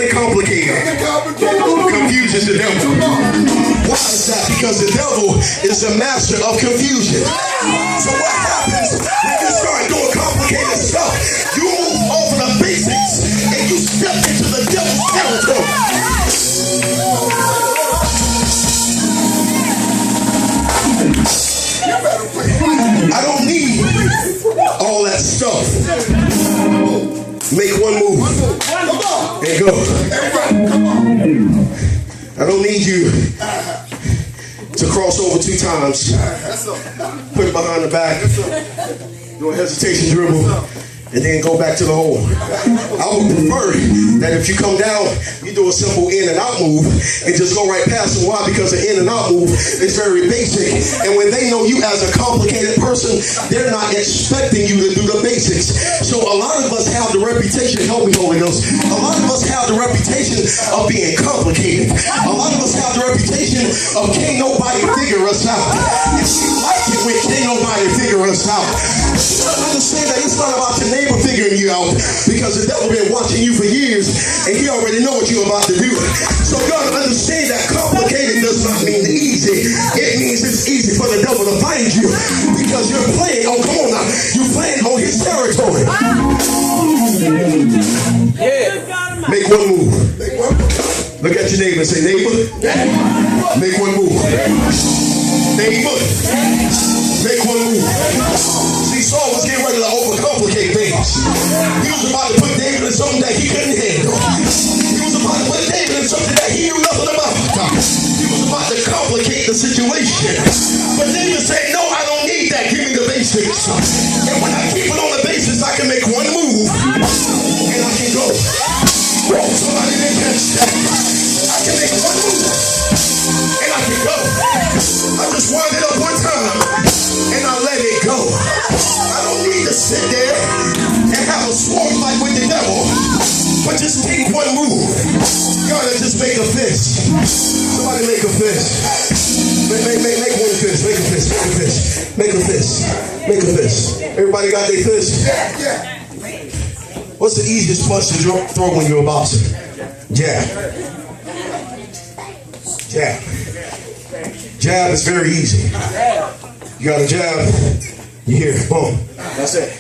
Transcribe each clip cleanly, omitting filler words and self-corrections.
Nothing complicated confuses the devil. Why is that? Because the devil is the master of confusion. So what happens when you start doing complicated stuff? You move over the basics and you step into the devil's territory. I don't need all that stuff. Make one move and go. I don't need you to cross over 2 times. Put it behind the back. Do a hesitation dribble. And then go back to the hole. I would prefer that if you come down, you do a simple in and out move and just go right past them. Why? Because the in and out move is very basic. And when they know you as a complicated person, they're not expecting you to do the basics. So a lot of us have the reputation, help me Holy Ghost, a lot of us have the reputation of being complicated. A lot of us have the reputation of can't nobody figure us out. And we like it when can't nobody figure us out. Understand that it's not about your neighbor figuring you out, because the devil been watching you for years and he already know what you're about to do. So God, understand that complicated does not mean easy. It means it's easy for the devil to find you because you're playing, oh come on now, you're playing on his territory. Yeah. Make one move. Look at your neighbor and say, neighbor, make one move. Neighbor, make one move. See, Saul was getting ready to overcomplicate things. He was about to put David in something that he couldn't handle. He was about to put David in something that he knew nothing about. He was about to complicate the situation. But David said, no, I don't need that. Give me the basics. And when I keep it on the basics, I can make one move and I can go. Somebody didn't catch that. I can make one move and I can go. I just wind it up one time and I let it go. I don't need to sit there and have a sword fight with the devil, but just take one move. God, just make a fist. Somebody make a fist. Make one fist. Make a fist. Make a fist. Make a fist. Make a fist. Everybody got their fist? Yeah. What's the easiest punch to throw when you're a boxer? Jab. Jab. Jab is very easy. You got a jab, you hear it, boom. That's it.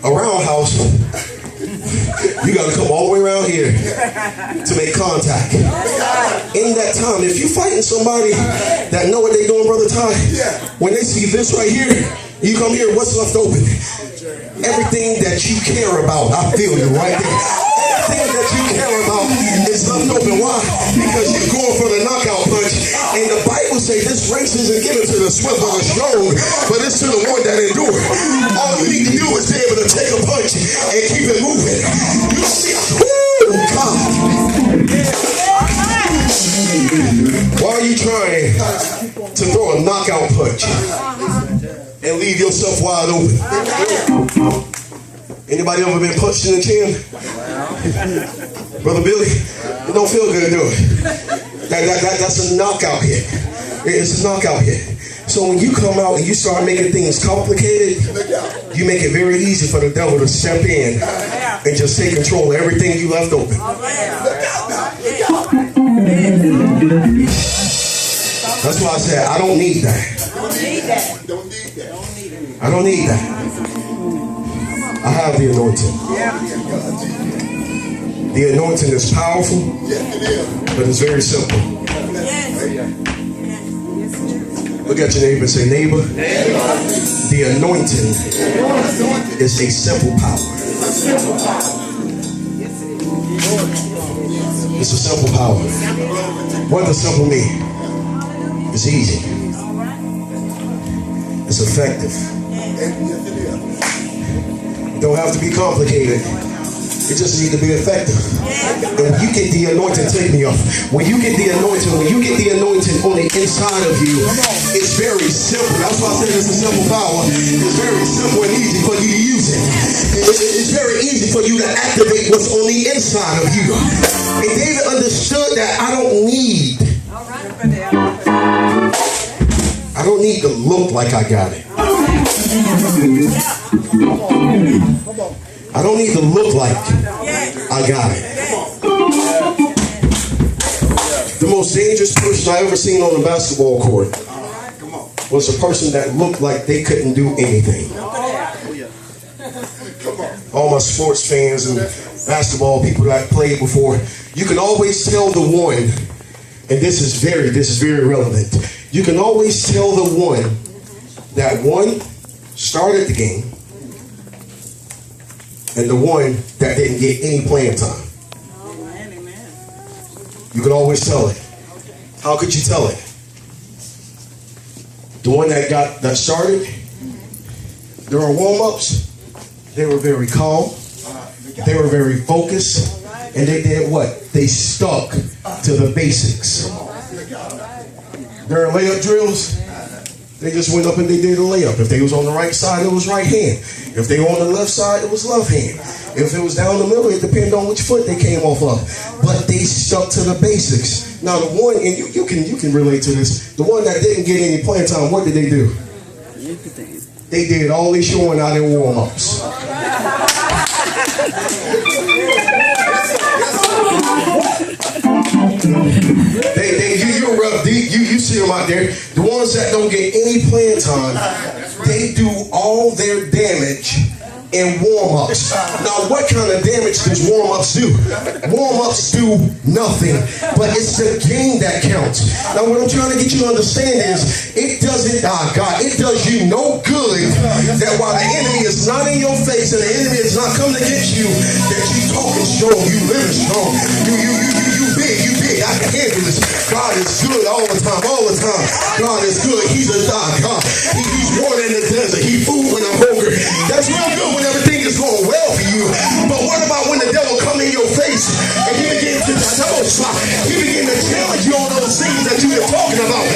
A roundhouse, you got to come all the way around here to make contact. In that time, if you're fighting somebody that know what they're doing, Brother Ty, when they see this right here, you come here, what's left open? Everything that you care about, I feel you right there. Everything that you care about is left open. Why? Because you're going for the knockout punch. And the Bible says this race isn't given to the swift or the strong, but it's to the one that endures. All you need to do is be able to take a punch and keep it moving. You see, woo, God. Why are you trying to throw a knockout punch and leave yourself wide open? Anybody ever been punched in the chin? Brother Billy, it don't feel good to do it. That's a knockout hit. It's a knockout hit. So when you come out and you start making things complicated, you make it very easy for the devil to step in and just take control of everything you left open. That's why I said, I don't need that. I don't need that. I have the anointing. The anointing is powerful, but it's very simple. Look at your neighbor and say, neighbor, the anointing is a simple power. It's a simple power. What does simple mean? It's easy. It's effective. It don't have to be complicated. It just needs to be effective. And when you get the anointing, take me off. When you get the anointing on the inside of you, it's very simple. That's why I said it's a simple power. It's very simple and easy for you to use it. It's very easy for you to activate what's on the inside of you. And David understood that I don't need to look like I got it. I don't need to look like I got it. The most dangerous person I ever seen on a basketball court was a person that looked like they couldn't do anything. All my sports fans and basketball people that played before, you can always tell the one, and this is very relevant. You can always tell the one that started the game and the one that didn't get any playing time. You can always tell it. How could you tell it? The one that started during warm-ups, they were very calm, they were very focused, and they did what? They stuck to the basics. During layup drills, they just went up and they did a layup. If they was on the right side, it was right hand. If they were on the left side, it was left hand. If it was down the middle, it depended on which foot they came off of. But they stuck to the basics. Now the one, and you can relate to this, the one that didn't get any playing time, what did they do? They did all they showing out in warm-ups. You're rough deep. You see them out there. The ones that don't get any playing time, they do all their damage in warm-ups. Now, what kind of damage does warm-ups do? Warm-ups do nothing, but it's the game that counts. Now, what I'm trying to get you to understand is, it does you no good that while the enemy is not in your face and the enemy is not coming against you, that you talking strong, you living strong, you big. I can handle this. God is good all the time. God is good. He's a God. He's water in the desert. He's food when I'm hungry. That's real good when everything is going well for you. But what about when the devil come in your face and he begin to challenge you on those things that you've been talking about?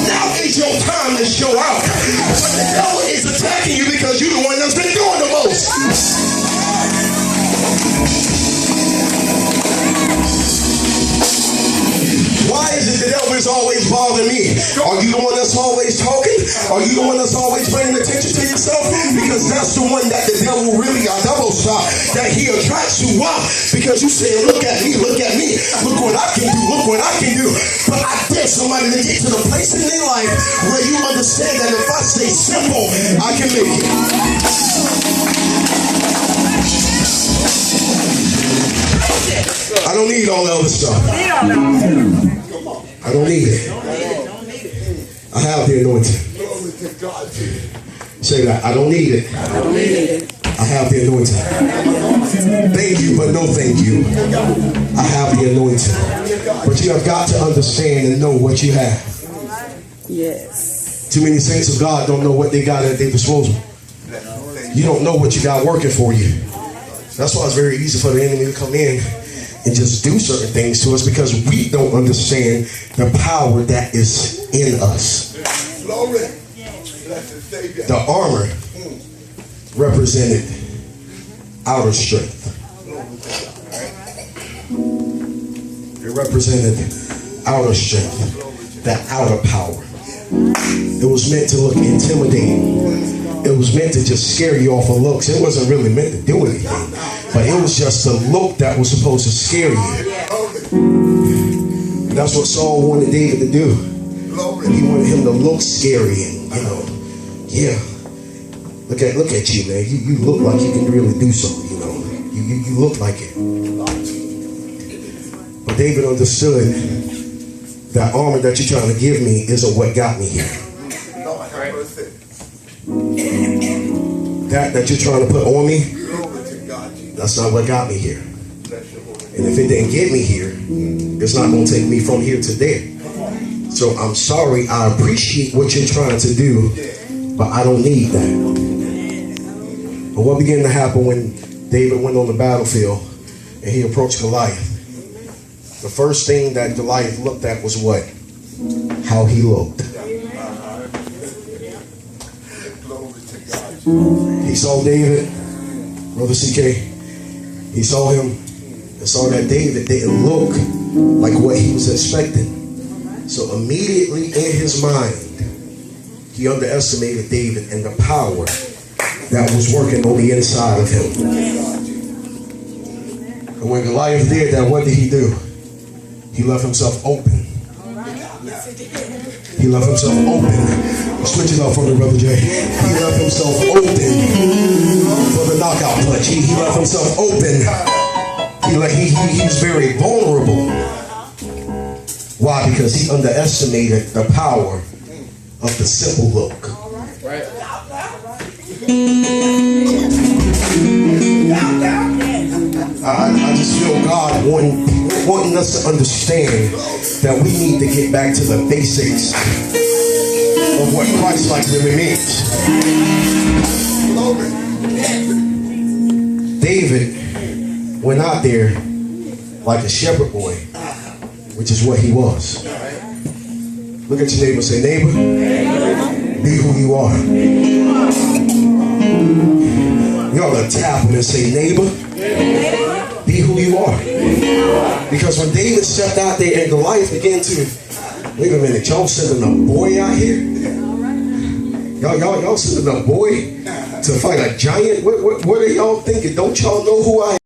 Now is your time to show out. But the devil is attacking you because you're the one that's been doing the most. Why is it the devil is always bothering me? Are you the one that's always talking? Are you the one that's always paying attention to yourself? Because that's the one that the devil really that he attracts you. Why? Because you say, look at me, look what I can do. But I dare somebody to get to the place in their life where you understand that if I stay simple, I can make it. I don't need all the other stuff. I don't need it. I have the anointing. Say that. I don't need it. I have the anointing. Thank you, but no thank you. I have the anointing. But you have got to understand and know what you have. Yes. Too many saints of God don't know what they got at their disposal. You don't know what you got working for you. That's why it's very easy for the enemy to come in and just do certain things to us, because we don't understand the power that is in us. The armor represented outer strength. It represented outer strength, the outer power. It was meant to look intimidating. It was meant to just scare you off of looks. It wasn't really meant to do anything, but it was just a look that was supposed to scare you. And that's what Saul wanted David to do. He wanted him to look scary and, yeah. Look at you, man. You look like you can really do something, You look like it. But David understood that armor that you're trying to give me isn't what got me here. That you're trying to put on me, that's not what got me here. And if it didn't get me here, it's not going to take me from here to there. So I'm sorry, I appreciate what you're trying to do, but I don't need that. But what began to happen when David went on the battlefield and he approached Goliath? The first thing that Goliath looked at was what? How he looked. He saw David, Brother CK. He saw him and saw that David didn't look like what he was expecting. So immediately in his mind, he underestimated David and the power that was working on the inside of him. And when Goliath did that, what did he do? He left himself open He left himself open. Switch it up for me, Brother Jay. He left himself open for the knockout punch. He left himself open. He was very vulnerable. Why? Because he underestimated the power of the simple look. Right. I just feel God wanting us to understand that we need to get back to the basics of what Christ-like really means. David went out there like a shepherd boy, which is what he was. Look at your neighbor and say, neighbor, be who you are. You ought to tap him and say, neighbor, be who you are. Because when David stepped out there and Goliath began to, wait a minute, y'all sending a boy out here? Y'all sending a boy to fight a giant? What are y'all thinking? Don't y'all know who I am?